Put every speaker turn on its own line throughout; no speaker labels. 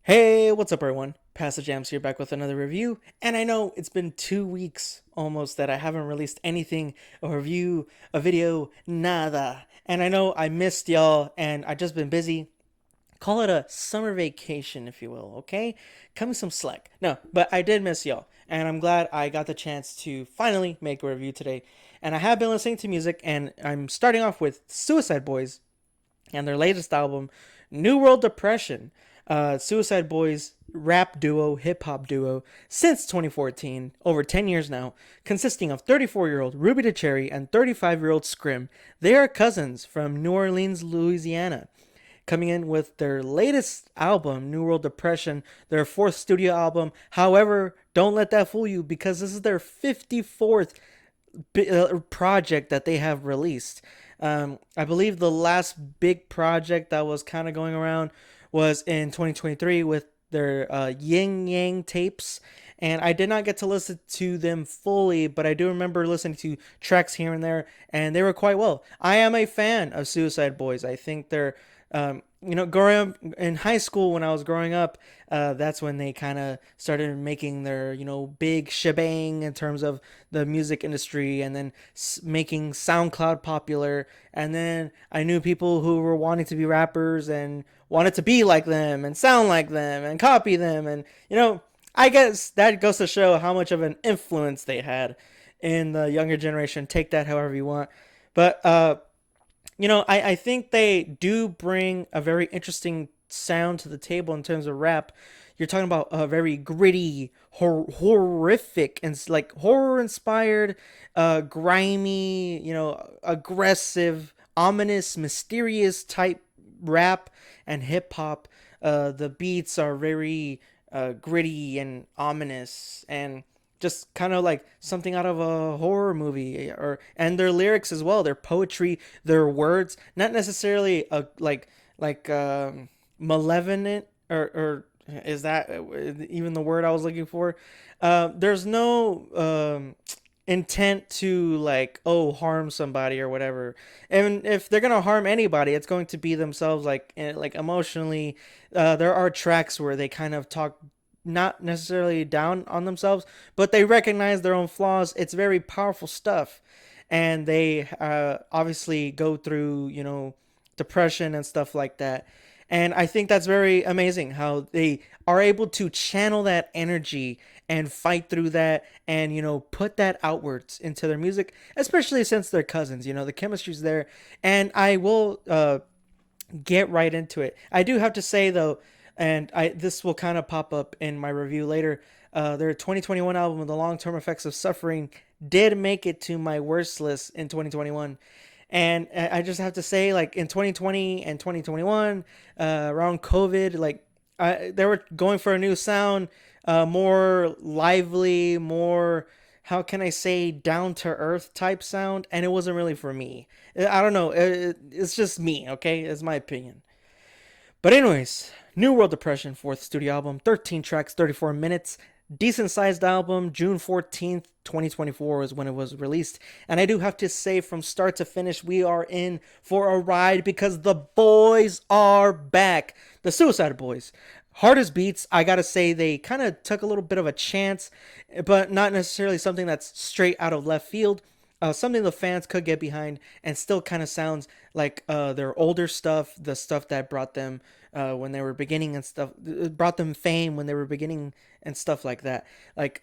Hey, what's up, everyone? Pastor JAMZ here, back with another review. And I know it's been 2 weeks almost that I haven't released anything, a review, a video, nada. And I know I missed y'all, and I just been busy. Call it a summer vacation, if you will, okay? Cut me some slack. No, but I did miss y'all, and I'm glad I got the chance to finally make a review today. And I have been listening to music, and I'm starting off with Suicide Boys and their latest album, New World Depression. Suicide Boys rap duo, hip hop duo since 2014, over 10 years now, consisting of 34-year-old Ruby DeCherry and 35-year-old Scrim. They are cousins from New Orleans, Louisiana, coming in with their latest album, New World Depression, their fourth studio album. However, don't let that fool you because this is their 54th project that they have released. I believe the last big project that was kind of going around was in 2023 with their Yin Yang tapes. And I did not get to listen to them fully, but I do remember listening to tracks here and there, and they were quite well. I am a fan of Suicide Boys. I think they're growing up in high school when I was growing up, that's when they kind of started making their, big shebang in terms of the music industry, and then making SoundCloud popular. And then I knew people who were wanting to be rappers and wanted to be like them and sound like them and copy them. And, I guess that goes to show how much of an influence they had in the younger generation. Take that however you want. But I think they do bring a very interesting sound to the table in terms of rap. You're talking about a very gritty, horrific, and like horror inspired, grimy, aggressive, ominous, mysterious type rap and hip hop. The beats are very gritty and ominous, and just kind of like something out of a horror movie. And their lyrics as well, their poetry, their words, not necessarily malevolent, or is that even the word I was looking for? There's no intent to, like, harm somebody or whatever. And if they're gonna harm anybody, it's going to be themselves, like emotionally. There are tracks where they kind of talk not necessarily down on themselves, but they recognize their own flaws. It's very powerful stuff. And they obviously go through, depression and stuff like that. And I think that's very amazing how they are able to channel that energy and fight through that, and, put that outwards into their music, especially since they're cousins. The chemistry's there. And I will get right into it. I do have to say, though, and this will kind of pop up in my review later. Their 2021 album, The Long Term Effects of Suffering, did make it to my worst list in 2021. And I just have to say, like, in 2020 and 2021, around COVID, like, they were going for a new sound, more lively, more, how can I say, down to earth type sound, and it wasn't really for me. I don't know. It's just me, okay? It's my opinion. But anyways, New World Depression, fourth studio album, 13 tracks, 34 minutes, decent sized album. June 14th, 2024 is when it was released. And I do have to say, from start to finish, we are in for a ride because the boys are back. The Suicide Boys. Hardest beats, I gotta say, they kind of took a little bit of a chance, but not necessarily something that's straight out of left field. Something the fans could get behind, and still kind of sounds like their older stuff, the stuff that brought them when they were beginning and stuff, brought them fame when they were beginning and stuff like that. Like,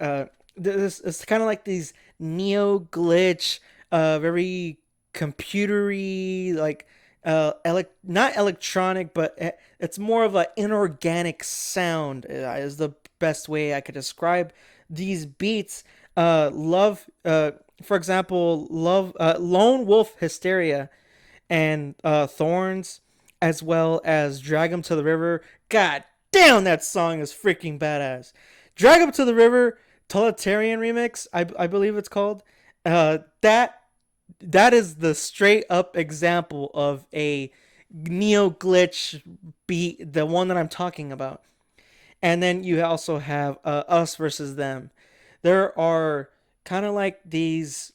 this it's kind of like these neo glitch, very computery, like, not electronic, but it's more of an inorganic sound, is the best way I could describe these beats. Love, for example, love, Lone Wolf Hysteria, and Thorns, as well as Drag 'em to the River. God damn, that song is freaking badass. Drag 'em to the River, Totalitarian remix, I believe it's called. That is the straight up example of a neo glitch beat, the one that I'm talking about. And then you also have Us versus Them. There are kind of like these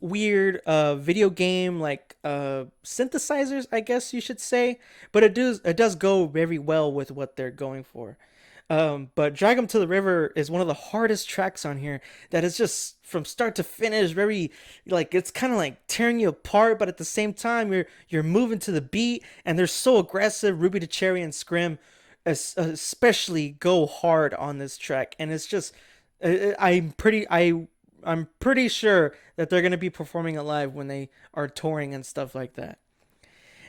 weird video game like synthesizers, I guess you should say, but it does go very well with what they're going for. But Drag 'em to the River is one of the hardest tracks on here that is just from start to finish very like it's kind of like tearing you apart, but at the same time you're moving to the beat and they're so aggressive. Ruby the Cherry and Scrim especially go hard on this track, and it's just I'm pretty sure that they're gonna be performing it live when they are touring and stuff like that.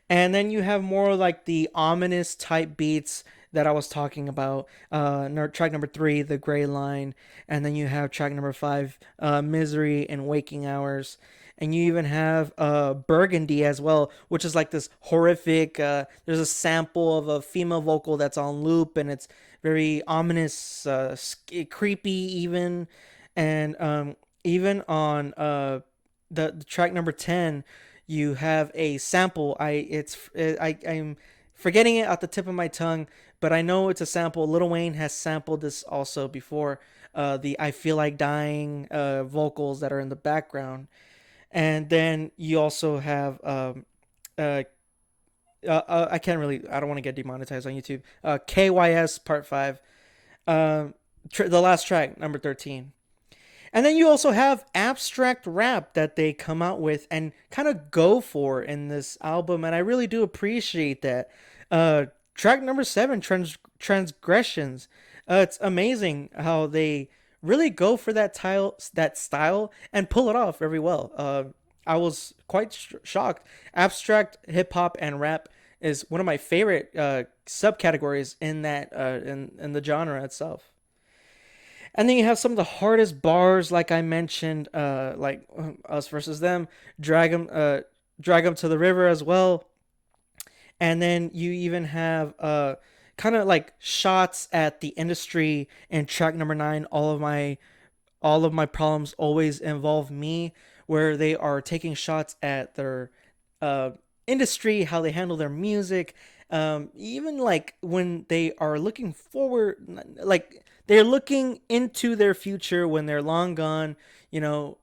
And then you have more like the ominous type beats that I was talking about. Track number 3, The Gray Line, and then you have track number 5, Misery and Waking Hours. And you even have Burgundy as well, which is like this horrific. There's a sample of a female vocal that's on loop, and it's very ominous, creepy, even. And even on the track number 10, you have a sample. I'm forgetting it at the tip of my tongue, but I know it's a sample. Lil Wayne has sampled this also before. The I Feel Like Dying vocals that are in the background. And then you also have uh, I can't really, I don't want to get demonetized on YouTube. KYS Part 5, the last track, number 13. And then you also have abstract rap that they come out with and kind of go for in this album, and I really do appreciate that. Track number 7, Transgressions. It's amazing how they really go for that style, and pull it off very well. I was quite shocked. Abstract hip hop and rap is one of my favorite subcategories in that in the genre itself. And then you have some of the hardest bars, like I mentioned, like Us Versus Them, drag 'em to the River as well. And then you even have kind of like shots at the industry in track number 9. All of my problems always involve me, where they are taking shots at their uh, industry, how they handle their music, even like when they are looking forward, like they're looking into their future when they're long gone. You know,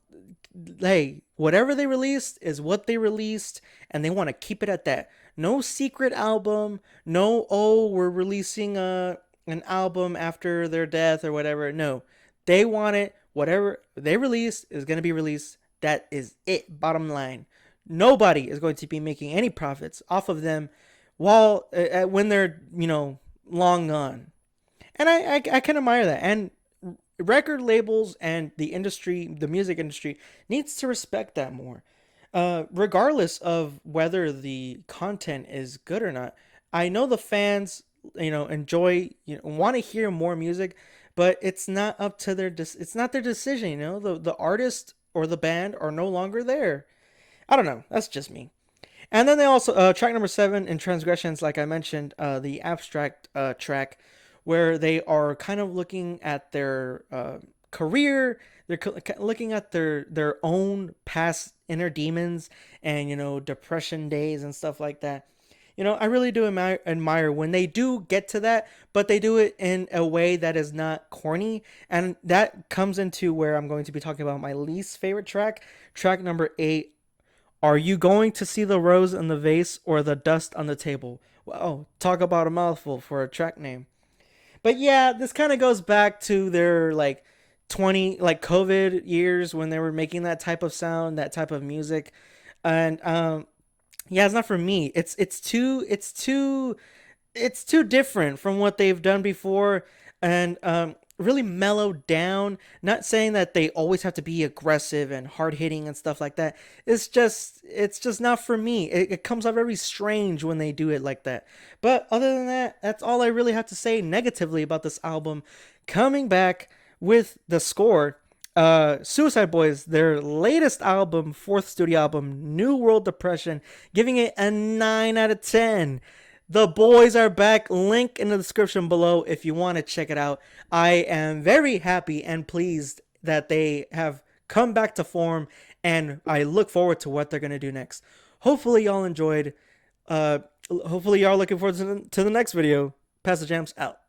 hey, whatever they released is what they released, and they want to keep it at that. No secret album, no, oh, we're releasing an album after their death or whatever. No, they want it. Whatever they release is going to be released. That is it. Bottom line. Nobody is going to be making any profits off of them while when they're long gone. And I can admire that. And record labels and the industry, the music industry, needs to respect that more. Regardless of whether the content is good or not. I know the fans, enjoy, want to hear more music, but it's not up to it's not their decision. The artist or the band are no longer there. I don't know. That's just me. And then they also track number 7 in Transgressions, like I mentioned, the abstract track, where they are kind of looking at their career. They're looking at their own past inner demons and depression days and stuff like that. I really do admire when they do get to that, but they do it in a way that is not corny. And that comes into where I'm going to be talking about my least favorite track number 8. Are you going to see the rose in the vase or the dust on the table? Well, talk about a mouthful for a track name. But yeah, this kind of goes back to their like 20 like COVID years when they were making that type of sound, that type of music. And yeah, it's not for me. It's too different from what they've done before, and really mellowed down. Not saying that they always have to be aggressive and hard hitting and stuff like that. It's just not for me. It comes out very strange when they do it like that. But other than that, that's all I really have to say negatively about this album. Coming back with the score, Suicide Boys, their latest album, fourth studio album, New World Depression, giving it a 9 out of 10. The boys are back. Link in the description below if you want to check it out. I am very happy and pleased that they have come back to form, and I look forward to what they're going to do next. Hopefully y'all enjoyed. Hopefully y'all are looking forward to the next video. Pass the Jams out.